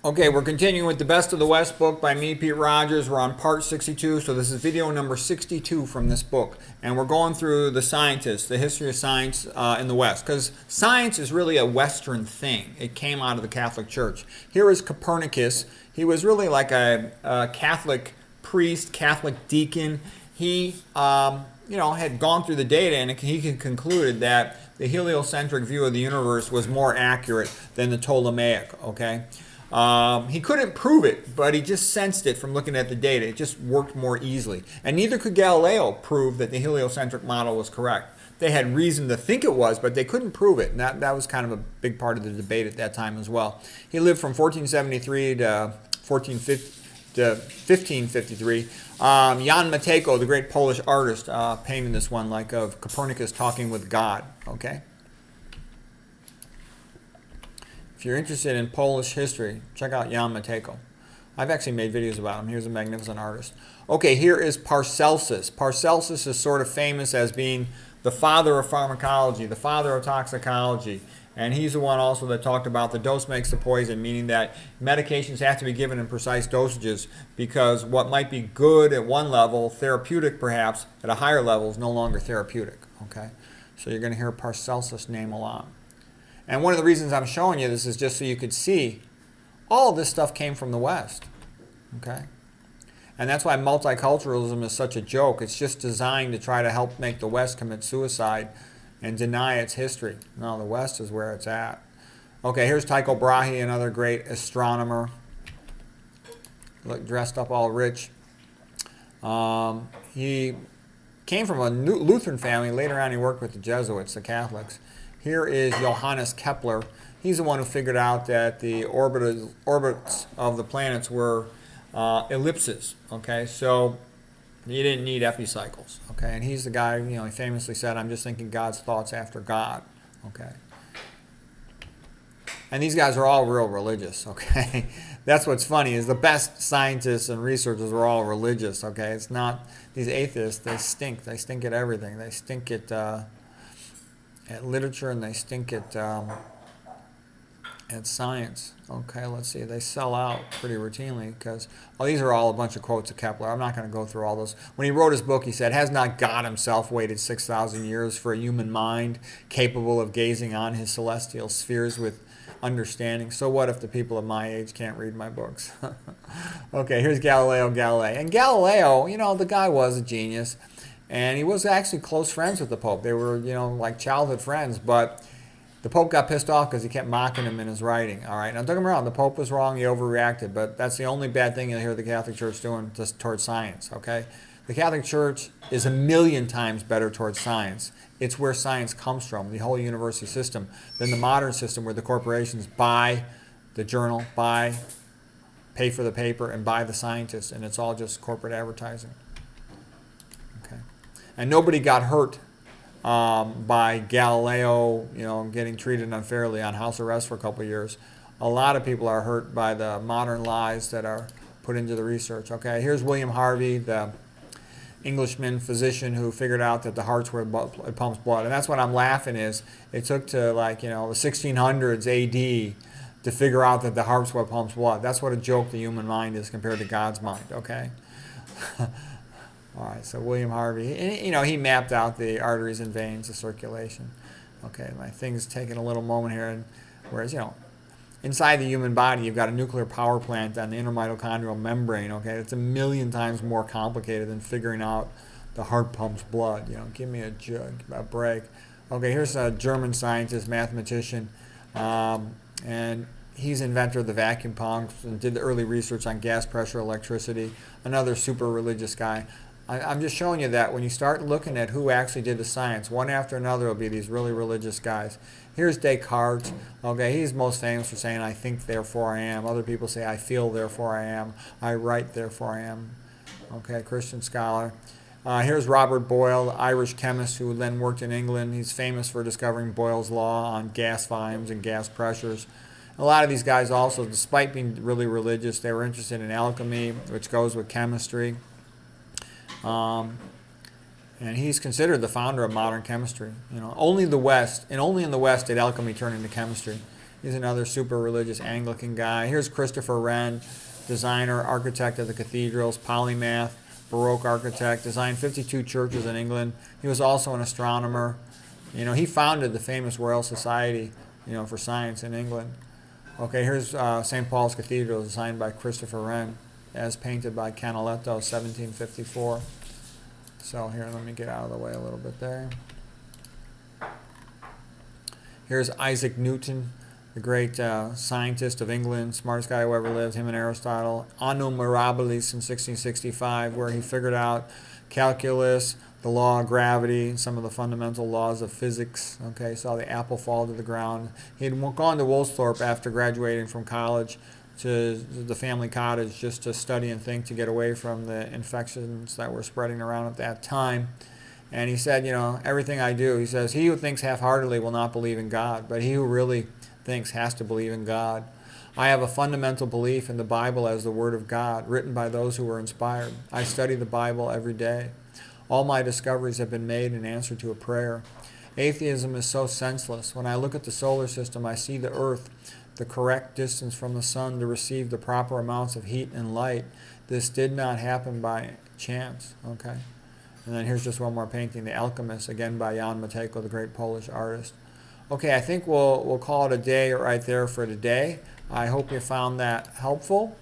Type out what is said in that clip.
Okay, we're continuing with the Best of the West book by me, Pete Rogers. We're on part 62, so this is video number 62 from this book. And we're going through the scientists, the history of science in the West. Because science is really a Western thing. It came out of the Catholic Church. Here is Copernicus. He was really like a Catholic priest, Catholic deacon. He had gone through the data and he concluded that the heliocentric view of the universe was more accurate than the Ptolemaic, okay? He couldn't prove it, but he just sensed it from looking at the data. It just worked more easily. And neither could Galileo prove that the heliocentric model was correct. They had reason to think it was, but they couldn't prove it. And that was kind of a big part of the debate at that time as well. He lived from 1473 to 1553. Jan Matejko, the great Polish artist, painted this one like of Copernicus talking with God. Okay. If you're interested in Polish history, check out Jan Matejko. I've actually made videos about him. He was a magnificent artist. Okay, here is Paracelsus. Paracelsus is sort of famous as being the father of pharmacology, the father of toxicology. And he's the one also that talked about the dose makes the poison, meaning that medications have to be given in precise dosages because what might be good at one level, therapeutic perhaps, at a higher level is no longer therapeutic. Okay, so you're going to hear Paracelsus' name a lot. And one of the reasons I'm showing you this is just so you could see all of this stuff came from the West. Okay? And that's why multiculturalism is such a joke. It's just designed to try to help make the West commit suicide and deny its history. No, the West is where it's at. Okay, here's Tycho Brahe, another great astronomer. Look, dressed up all rich. He came from a Lutheran family. Later on he worked with the Jesuits, the Catholics. Here is Johannes Kepler. He's the one who figured out that the orbits of the planets were ellipses. Okay, so you didn't need epicycles. Okay, and he's the guy, he famously said, "I'm just thinking God's thoughts after God." Okay, and these guys are all real religious. Okay, that's what's funny is the best scientists and researchers are all religious. Okay, it's not these atheists. They stink. They stink at everything. They stink at literature, and they stink at science. Okay, let's see. They sell out pretty routinely because these are all a bunch of quotes of Kepler. I'm not going to go through all those. When he wrote his book, he said, "Has not God himself waited 6,000 years for a human mind capable of gazing on his celestial spheres with understanding? So what if the people of my age can't read my books?" Okay, here's Galileo Galilei. And Galileo, the guy was a genius. And he was actually close friends with the Pope. They were, like childhood friends. But the Pope got pissed off because he kept mocking him in his writing. All right, now don't get me wrong. The Pope was wrong. He overreacted. But that's the only bad thing you'll hear the Catholic Church doing just towards science. Okay, the Catholic Church is 1,000,000 times better towards science. It's where science comes from, the whole university system, than the modern system where the corporations buy the journal, pay for the paper, and buy the scientists, and it's all just corporate advertising. And nobody got hurt by Galileo, getting treated unfairly on house arrest for a couple of years. A lot of people are hurt by the modern lies that are put into the research. Okay, here's William Harvey, the Englishman physician who figured out that the heart's where it pumps blood. And that's what I'm laughing is it took to the 1600s AD to figure out that the heart's what pumps blood. That's what a joke the human mind is compared to God's mind. Okay. All right, so William Harvey, he mapped out the arteries and veins, the circulation. Okay, my thing's taking a little moment here, and whereas, inside the human body, you've got a nuclear power plant on the intermitochondrial membrane, okay? It's 1,000,000 times more complicated than figuring out the heart pumps blood. Give me a break. Okay, here's a German scientist, mathematician, and he's inventor of the vacuum pump and did the early research on gas pressure, electricity, another super religious guy. I'm just showing you that when you start looking at who actually did the science, one after another will be these really religious guys. Here's Descartes. Okay, he's most famous for saying, "I think, therefore I am." Other people say, "I feel, therefore I am." "I write, therefore I am." Okay, Christian scholar. Here's Robert Boyle, the Irish chemist who then worked in England. He's famous for discovering Boyle's law on gas volumes and gas pressures. A lot of these guys also, despite being really religious, they were interested in alchemy, which goes with chemistry. And he's considered the founder of modern chemistry. Only in the West did alchemy turn into chemistry. He's another super religious Anglican guy. Here's Christopher Wren, designer, architect of the cathedrals, polymath, Baroque architect, designed 52 churches in England. He was also an astronomer. You know, he founded the famous Royal Society, you know, for science in England. Okay, here's St. Paul's Cathedral, designed by Christopher Wren, as painted by Canaletto, 1754. So here, let me get out of the way a little bit there. Here's Isaac Newton, the great scientist of England, smartest guy who ever lived, him and Aristotle. Annum Mirabilis in 1665, where he figured out calculus, the law of gravity, some of the fundamental laws of physics. Okay, saw the apple fall to the ground. He had gone to Woolsthorpe after graduating from college to the family cottage just to study and think, to get away from the infections that were spreading around at that time. And he said, you know, everything I do, he says, he who thinks half-heartedly will not believe in God, but he who really thinks has to believe in God. I have a fundamental belief in the Bible as the Word of God, written by those who were inspired. I study the Bible every day. All my discoveries have been made in answer to a prayer. Atheism is so senseless. When I look at the solar system, I see the Earth, the correct distance from the sun to receive the proper amounts of heat and light. This did not happen by chance. Okay. And then here's just one more painting, The Alchemist, again by Jan Matejko, the great Polish artist. Okay, I think we'll call it a day right there for today. I hope you found that helpful.